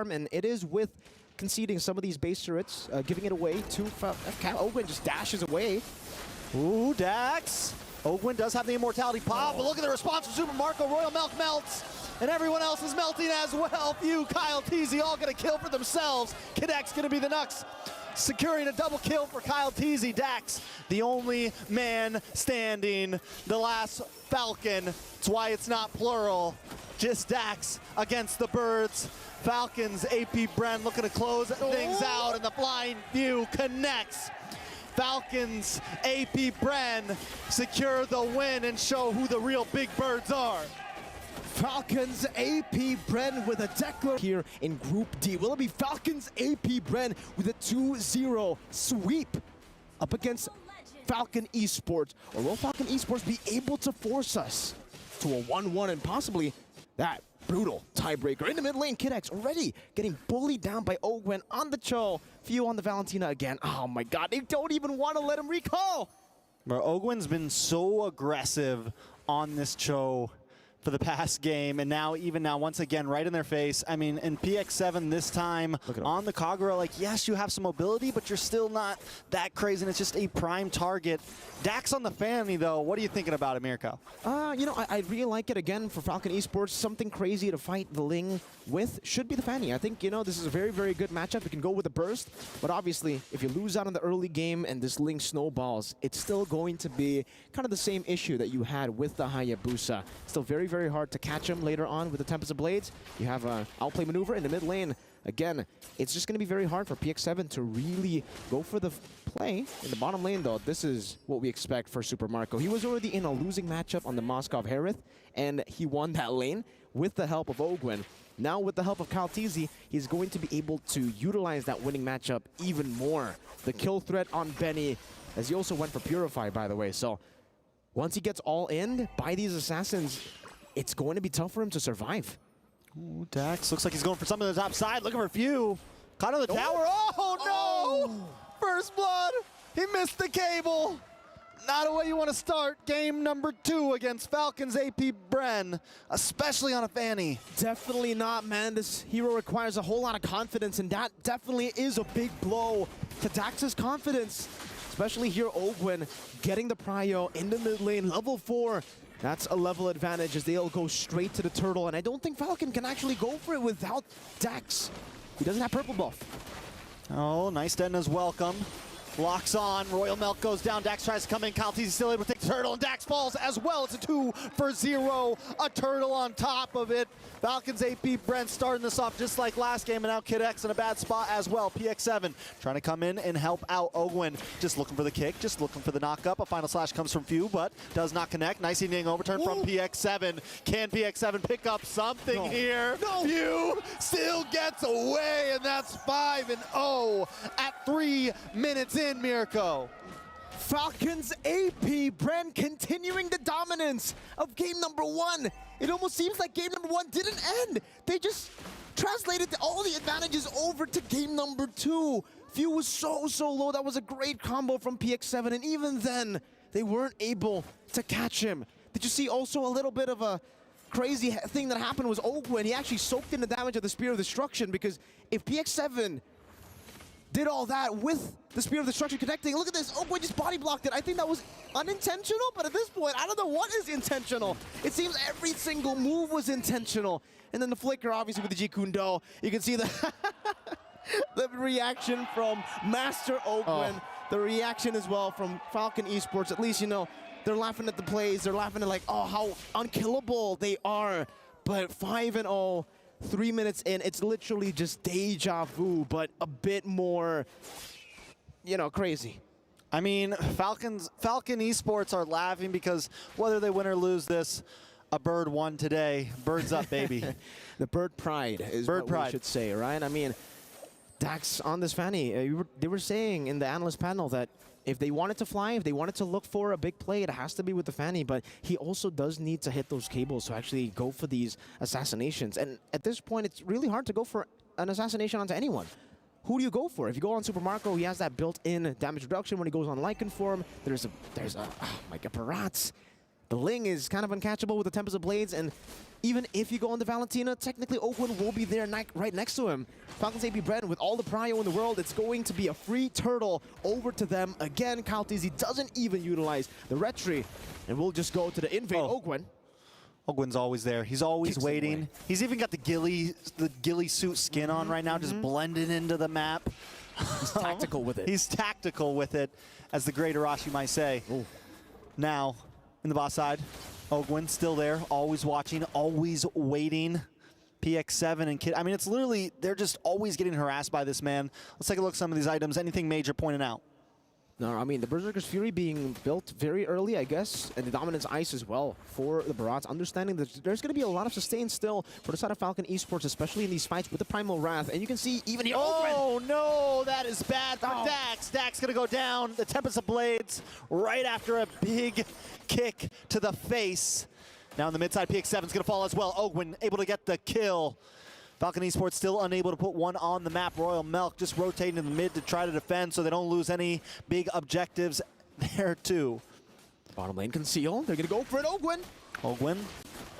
And it is with conceding some of these base turrets, giving it away to Fcon. Ogwen just dashes away. Ooh, Dax. Ogwen does have the immortality pop, but look at the response from Super Marco. Royal Milk melts, and everyone else is melting as well. Few, Kyle Teasy all gonna kill for themselves. Kadek's gonna be the Nux, securing a double kill for Kyle Teasy. Dax, the only man standing, the last Falcon. That's why it's not plural. Just Dax against the birds. Falcons, AP BREN looking to close things out, and the flying view connects. Falcons, AP BREN secure the win and show who the real big birds are. Falcons, AP BREN with a declaration here in Group D. Will it be Falcons, AP BREN with a 2-0 sweep up against Falcon Esports? Or will Falcon Esports be able to force us to a 1-1 and possibly that brutal tiebreaker? In the mid lane, Kidx already getting bullied down by Ogwen on the Cho. Few on the Valentina again. Oh my god, they don't even want to let him recall. Bro, Ogwen's been so aggressive on this Cho for the past game, and now, even now, once again, right in their face. I mean, in PX7 this time, on the Kagura, like, yes, you have some mobility, but you're still not that crazy, and it's just a prime target. Dax on the Fanny, though, what are you thinking about it, Mirko? You know, I really like it, again, for Falcon Esports. Something crazy to fight the Ling with should be the Fanny. I think, you know, this is a very, very good matchup. You can go with a burst, but obviously, if you lose out in the early game and this Ling snowballs, it's still going to be kind of the same issue that you had with the Hayabusa. Still very, very hard to catch him later on with the Tempest of Blades. You have an outplay maneuver in the mid lane. Again, it's just going to be very hard for PX7 to really go for the play. In the bottom lane, though, this is what we expect for Super Marco. He was already in a losing matchup on the Moskov Harith, and he won that lane with the help of Ogwen. Now, with the help of Kyle Teasy, he's going to be able to utilize that winning matchup even more. The kill threat on Benny, as he also went for Purify, by the way. So, once he gets all in by these assassins, it's going to be tough for him to survive. Ooh, Dax looks like he's going for something on the top side, looking for a few. Caught on the tower. Oh, no! First blood. He missed the cable. Not a way you want to start game number 2 against Falcons AP BREN, especially on a Fanny. Definitely not, man. This hero requires a whole lot of confidence, and that definitely is a big blow to Dax's confidence. Especially here, Ogwen getting the prio in the mid lane, level 4. That's a level advantage as they'll go straight to the turtle, and I don't think Falcon can actually go for it without Dax. He doesn't have purple buff. Oh, nice Denna's welcome. Locks on, Royal Milk goes down, Dax tries to come in, Kyle Teasy still able to take the turtle, and Dax falls as well. It's a 2-for-0, a turtle on top of it. Falcons AP BREN starting this off just like last game, and now Kid X in a bad spot as well. PX7 trying to come in and help out Ogwen. Just looking for the kick, just looking for the knock-up. A final slash comes from Few, but does not connect. Nice evening overturn from PX7. Can PX7 pick up something here? No. Few still gets away, and that's 5-0 at 3 minutes in, Mirko. Falcons AP BREN continuing the dominance of game number 1. It almost seems like game number 1 didn't end. They just translated all the advantages over to game number 2. Few was so low. That was a great combo from PX7, and even then, they weren't able to catch him. Did you see also a little bit of a crazy thing that happened was Ogwen, he actually soaked in the damage of the Spear of Destruction, because if PX7 did all that with the Spear of Destruction connecting, look at this, Ogwen just body blocked it. I think that was unintentional, but at this point, I don't know what is intentional. It seems every single move was intentional. And then the flicker, obviously, with the G Kundo. You can see the, the reaction from Master Ogwen. The reaction as well from Falcon Esports. At least, you know, they're laughing at the plays. They're laughing at, like, oh, how unkillable they are. But 5-0. 3 minutes in, it's literally just deja vu, but a bit more, you know, crazy. I mean, Falcon Esports are laughing because whether they win or lose this, a bird won today. Birds up, baby. The bird pride is what we should say, right? I mean, Dax on this Fanny, they were saying in the analyst panel that if they wanted to fly, if they wanted to look for a big play, it has to be with the Fanny, but he also does need to hit those cables to actually go for these assassinations. And at this point, it's really hard to go for an assassination onto anyone. Who do you go for? If you go on Super Marco, he has that built-in damage reduction when he goes on Lycan form. There's a oh my god, Parats. The Ling is kind of uncatchable with the Tempest of Blades, and even if you go on the Valentina, technically Oakwood will be there right next to him. Falcons AP BREN, with all the prio in the world, it's going to be a free turtle over to them. Again, KyleTzy doesn't even utilize the retry, and we'll just go to the invade Oakwood. Ogwen's always there. He's always waiting. He's even got the ghillie suit skin on right now, just blending into the map. He's tactical with it. He's tactical with it, as the great Arashi might say. Ooh. Now, in the boss side, Ogwen still there, always watching, always waiting. PX7 and Kid. I mean, it's literally, they're just always getting harassed by this man. Let's take a look at some of these items. Anything major pointed out? No, I mean, the Berserker's Fury being built very early, I guess, and the Dominance Ice as well for the Barats, understanding that there's going to be a lot of sustain still for the side of Falcon Esports, especially in these fights with the Primal Wrath. And you can see even here, oh no, that is bad for Dax. Dax going to go down. The Tempest of Blades right after a big kick to the face. Now in the mid side, PX7 is going to fall as well. Ogwen able to get the kill. Falcon Esports still unable to put one on the map. Royal Milk just rotating in the mid to try to defend so they don't lose any big objectives there too. Bottom lane conceal. They're going to go for it, Ogwen. Ogwen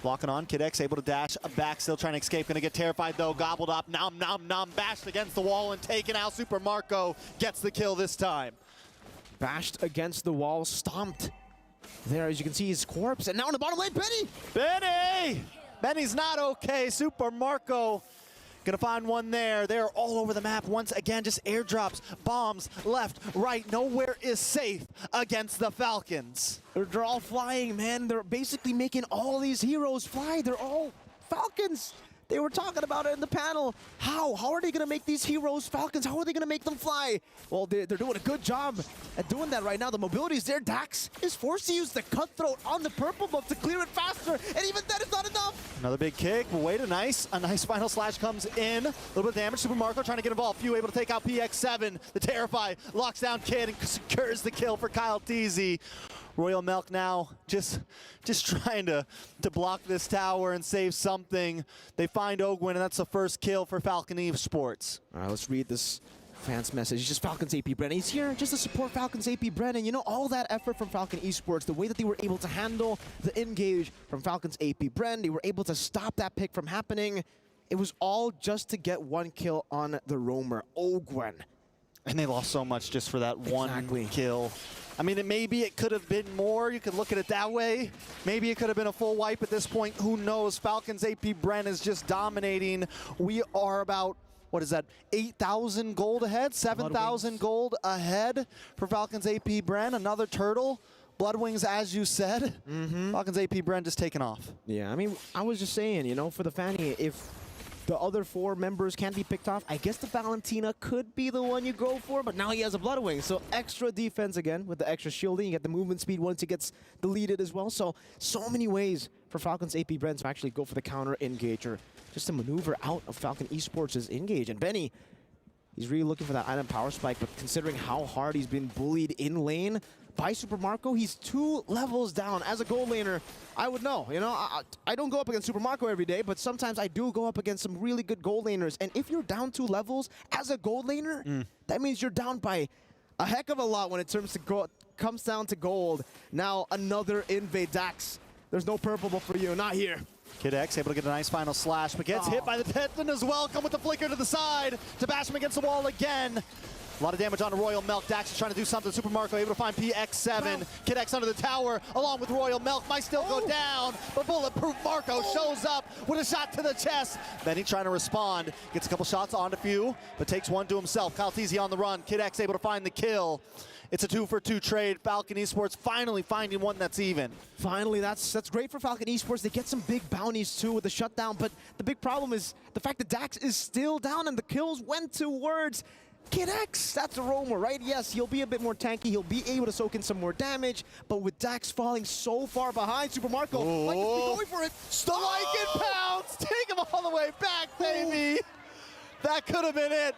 blocking on. Kid X able to dash back, still trying to escape. Going to get terrified though. Gobbled up. Nom, nom, nom. Bashed against the wall and taken out. Super Marco gets the kill this time. Bashed against the wall. Stomped there, as you can see, his corpse. And now in the bottom lane, Benny! Benny! Benny's not okay. Super Marco gonna find one there. They're all over the map once again. Just airdrops, bombs, left, right. Nowhere is safe against the Falcons. They're all flying, man. They're basically making all these heroes fly. They're all Falcons. They were talking about it in the panel. How are they gonna make these heroes Falcons? How are they gonna make them fly? Well, they're doing a good job at doing that right now. The mobility is there. Dax is forced to use the Cutthroat on the purple buff to clear it faster, and even that is not enough. Secure the kick. Well, wait, a nice final slash comes in. A little bit of damage. Super Marco trying to get involved. Few able to take out PX7. The Terrify locks down Kid and secures the kill for KyleTzy. Royal Milk now just trying to block this tower and save something. They find Ogwen, and that's the first kill for Falcon Esports. All right, let's read this fan's message. It's just Falcons AP BREN. He's here just to support Falcons AP BREN. And you know, all that effort from Falcon Esports, the way that they were able to handle the engage from Falcons AP BREN, they were able to stop that pick from happening. It was all just to get one kill on the roamer, Ogwen. And they lost so much just for that one kill. I mean, maybe it could have been more. You could look at it that way. Maybe it could have been a full wipe at this point. Who knows? Falcons AP BREN is just dominating. We are about, what is that, 8,000 gold ahead? 7,000 gold ahead for Falcons AP BREN. Another turtle. Bloodwings, as you said. Falcons AP BREN just taking off. Yeah, I mean, I was just saying, you know, for the Fanny, if the other 4 members can't be picked off, I guess the Valentina could be the one you go for, but now he has a Bloodwing. So extra defense again with the extra shielding. You get the movement speed once he gets deleted as well. So many ways for Falcons AP BREN to actually go for the counter engage or just to maneuver out of Falcon Esports' engage. And Benny, he's really looking for that item power spike, but considering how hard he's been bullied in lane by Super Marco, he's 2 levels down. As a gold laner, I would know. You know, I don't go up against Super Marco every day, but sometimes I do go up against some really good gold laners. And if you're down 2 levels as a gold laner, that means you're down by a heck of a lot when it comes down to gold. Now another invade Dax. There's no purple buff for you, not here. Kid X able to get a nice final slash, but gets hit by the Titan as well. Come with the flicker to the side to bash him against the wall again. A lot of damage on Royal Milk. Dax is trying to do something. Super Marco able to find PX7. Kid X under the tower along with Royal Milk. Might still go down, but Bulletproof Marco shows up with a shot to the chest. Benny trying to respond. Gets a couple shots onto Few, but takes one to himself. KyleTzy on the run. Kid X able to find the kill. It's a 2-for-2 trade. Falcon Esports finally finding one that's even. Finally, that's great for Falcon Esports. They get some big bounties too with the shutdown, but the big problem is the fact that Dax is still down and the kills went towards Kid X. That's a roamer, right? Yes, he'll be a bit more tanky. He'll be able to soak in some more damage, but with Dax falling so far behind, Super Marco might just be going for it. Strike and pounce! Take him all the way back, baby! That could have been it.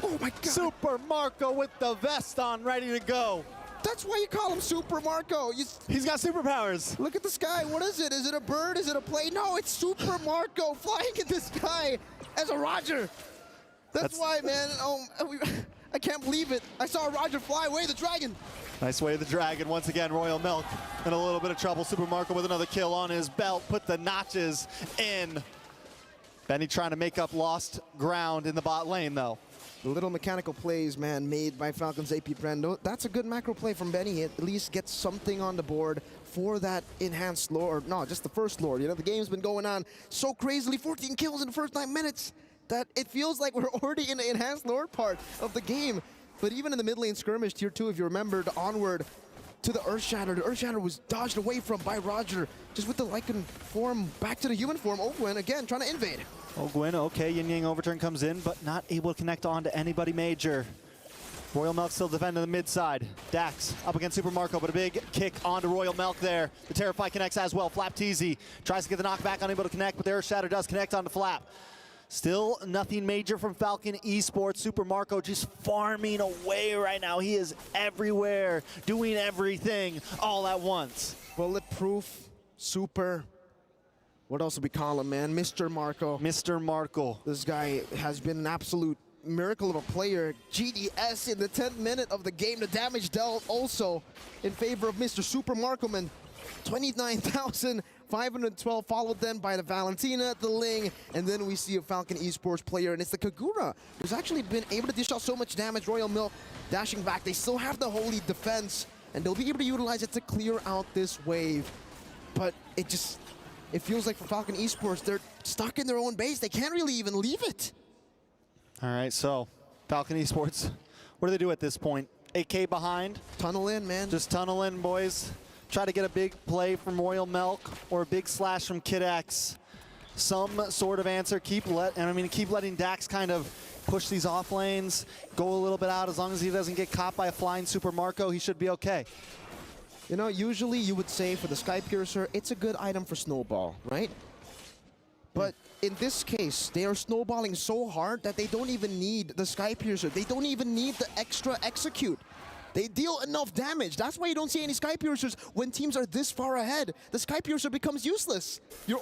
Oh my God. Super Marco with the vest on, ready to go. That's why you call him Super Marco. He's got superpowers. Look at the sky. What is it? Is it a bird? Is it a plane? No, it's Super Marco flying in the sky as a Roger. That's why, man. I can't believe it. I saw Roger fly away the dragon. Nice way of the dragon. Once again, Royal Milk in a little bit of trouble. Super Marco with another kill on his belt. Put the notches in. Benny trying to make up lost ground in the bot lane, though. The little mechanical plays, man, made by Falcon's AP BREN. That's a good macro play from Benny. He at least gets something on the board for that enhanced lore. No, just the first lore. You know, the game's been going on so crazily. 14 kills in the first 9 minutes that it feels like we're already in the enhanced lore part of the game. But even in the mid lane skirmish, tier 2, if you remembered, onward to the Earthshatter. The Earthshatter was dodged away from by Roger, just with the Lycan form back to the human form. Ogwen, again, trying to invade. Ogwen, okay, Yin Yang overturn comes in, but not able to connect on to anybody major. Royal Milk still defending the mid side. Dax up against Super Marco, but a big kick onto Royal Milk there. The Terrify connects as well. Flap Teasy tries to get the knockback, unable to connect, but the Earthshatter does connect onto Flap. Still nothing major from Falcon Esports. Super Marco just farming away right now. He is everywhere, doing everything all at once. Bulletproof, super. What else do we call him, man? Mr. Marco. Mr. Marco. This guy has been an absolute miracle of a player. GDS in the 10th minute of the game. The damage dealt also in favor of Mr. Super Marco, man. 29,512, followed then by the Valentina, the Ling, and then we see a Falcon Esports player, and it's the Kagura, who's actually been able to dish out so much damage. Royal Milk dashing back. They still have the Holy Defense, and they'll be able to utilize it to clear out this wave. But it feels like for Falcon Esports, they're stuck in their own base. They can't really even leave it. All right, so Falcon Esports, what do they do at this point? 8K behind? Tunnel in, man. Just tunnel in, boys. Try to get a big play from Royal Milk or a big slash from Kid X. Some sort of answer. Keep letting Dax kind of push these off lanes, go a little bit out. As long as he doesn't get caught by a flying Super Marco, he should be okay. You know, usually you would say for the Sky Piercer, it's a good item for Snowball, right? But in this case, they are snowballing so hard that they don't even need the Sky Piercer. They don't even need the extra execute. They deal enough damage. That's why you don't see any Sky Piercers when teams are this far ahead. The Sky Piercer becomes useless. You're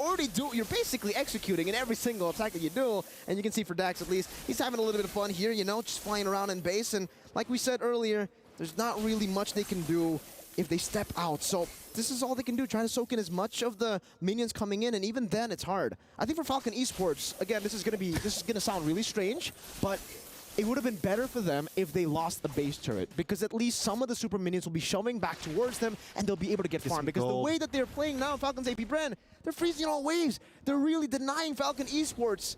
basically executing in every single attack that you do. And you can see for Dax at least, he's having a little bit of fun here, you know, just flying around in base. And like we said earlier, there's not really much they can do if they step out. So this is all they can do, trying to soak in as much of the minions coming in, and even then it's hard. I think for Falcon Esports, again, this is gonna sound really strange, but it would have been better for them if they lost the base turret, because at least some of the super minions will be shoving back towards them and they'll be able to get farmed. Because the way that they're playing now, Falcon's AP BREN, they're freezing all waves. They're really denying Falcon Esports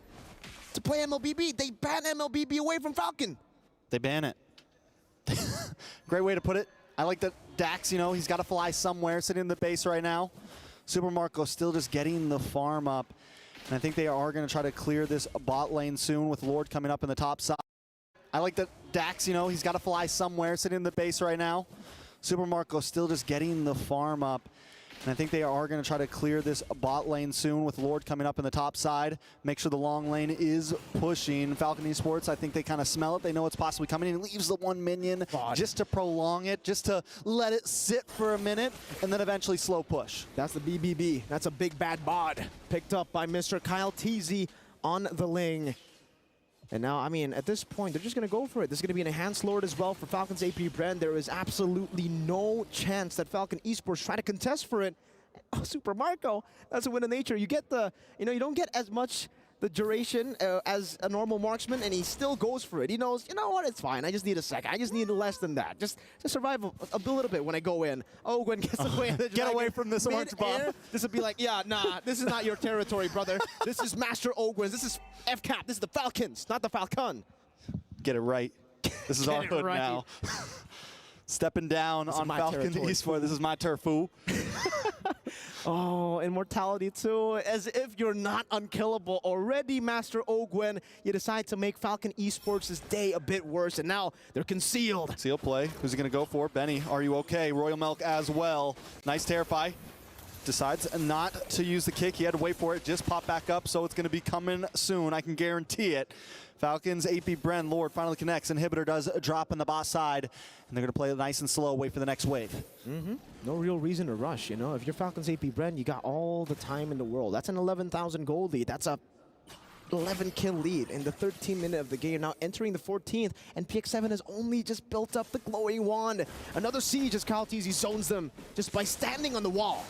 to play MLBB. They ban MLBB away from Falcon. They ban it. Great way to put it. I like that Dax, you know, he's got to fly somewhere, sitting in the base right now. Super Marco still just getting the farm up. And I think they are going to try to clear this bot lane soon with Lord coming up in the top side. I like that Dax, you know, he's got to fly somewhere, sitting in the base right now. Super Marco still just getting the farm up. And I think they are going to try to clear this bot lane soon with Lord coming up in the top side. Make sure the long lane is pushing. Falcon Esports, I think they kind of smell it. They know it's possibly coming. He leaves the one minion just to prolong it, just to let it sit for a minute, and then eventually slow push. That's the BBB. That's a big bad bod. Picked up by Mr. Kyle Teasy on the Ling. And now, I mean, at this point, they're just going to go for it. There's going to be an enhanced Lord as well for Falcon's AP BREN. There is absolutely no chance that Falcon Esports try to contest for it. Oh, Super Marco, that's a win of nature. You get the, you know, you don't get as much the duration as a normal marksman, and he still goes for it. He knows, you know what, it's fine. I just need a second. I just need less than that. Just to survive a little bit when I go in. Oh, Gwen gets away. Get away from this orange bomb. This would be like, yeah, nah, this is not your territory, brother. This is Master Ogwens. This is FCAP. This is the Falcons, not the Falcon. Get it right. This is our hood now. Stepping down on Falcon Esports. This is my turf, fool. Oh, immortality too. As if you're not unkillable already, Master Ogwen. You decide to make Falcon Esports' day a bit worse, and now they're concealed. Seal play. Who's he going to go for? Benny, are you okay? Royal Milk as well. Nice Terrify. Decides not to use the kick. He had to wait for it. Just pop back up, so it's going to be coming soon. I can guarantee it. Falcons AP BREN. Lord finally connects. Inhibitor does drop on the boss side. And they're going to play it nice and slow, wait for the next wave. No real reason to rush, you know. If you're Falcons AP BREN, you got all the time in the world. That's an 11,000 gold lead. That's a 11 kill lead in the 13th minute of the game, now entering the 14th, and PX7 has only just built up the glowing wand. Another siege as KyleTzy zones them just by standing on the wall.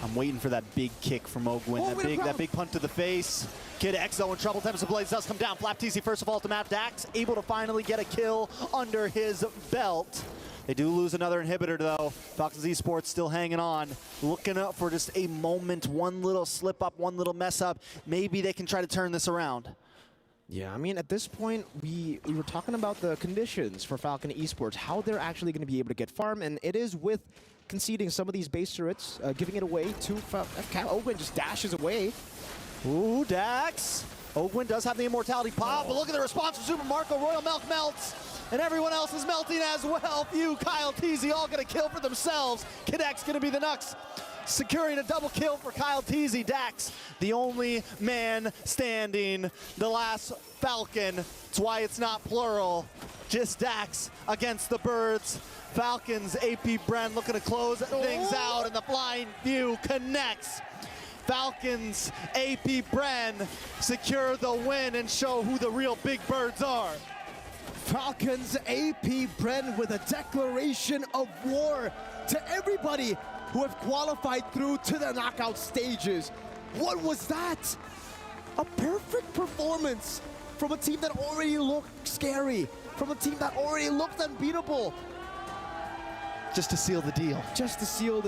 I'm waiting for that big kick from Ogwin, that big punt to the face. Kid Exo in trouble, Tempest of Blaze does come down. FlapTzy first of all to map. Dax able to finally get a kill under his belt. They do lose another inhibitor though. Falcons Esports still hanging on, looking up for just a moment, one little slip up, one little mess up. Maybe they can try to turn this around. Yeah, I mean, at this point, we were talking about the conditions for Falcon Esports, how they're actually going to be able to get farm, and it is with conceding some of these base turrets, giving it away to Ogwin just dashes away. Ooh, Dax. Ogwin does have the immortality pop, but look at the response from Super Marco. Royal Milk melts, and everyone else is melting as well. Few KyleTzy all gonna kill for themselves. Kidek's gonna be the Nux, securing a double kill for KyleTzy. Dax, the only man standing, the last Falcon. That's why it's not plural. Just Dax against the birds. Falcons, AP BREN looking to close things out, and the flying few connects. Falcons, AP BREN secure the win and show who the real big birds are. Falcons, AP BREN with a declaration of war to everybody who have qualified through to the knockout stages. What was that? A perfect performance from a team that already looked scary, from a team that already looked unbeatable. Just to seal the deal. Just to seal the